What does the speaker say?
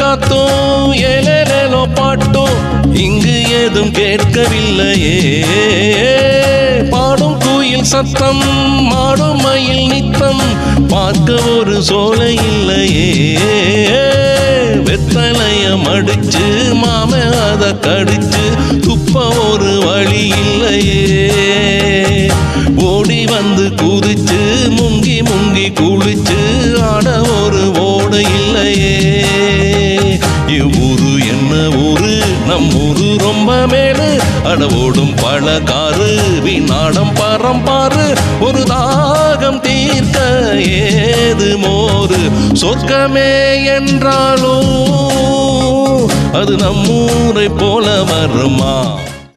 காத்தும் ஏலேலோ பாட்டும் இங்கு ஏதும் கேட்கவில்லையே. பாடும் குயில் சத்தம் மாடும் மயில் நித்தம் பார்க்க ஒரு சோலை இல்லையே. வெத்தலைய மடிச்சு மாம அத கடிச்சு துப்ப ஒரு வழி இல்லையே. ஓடி வந்து குதிச்சு முங்கி முங்கி குளிச்சு ஆட ஒரு ஓடை இல்லையே. இவ்வூரு என்ன ஊரு, நம் ஊரு ரொம்ப மேலு. அடவோடும் பழக்காரு வீணாடம் பரம்பாரு. ஒரு தாகம் தீர்க்க ஏது மோரு. சொர்க்கமே என்றாலும் அது நம்மூரை போல வருமா?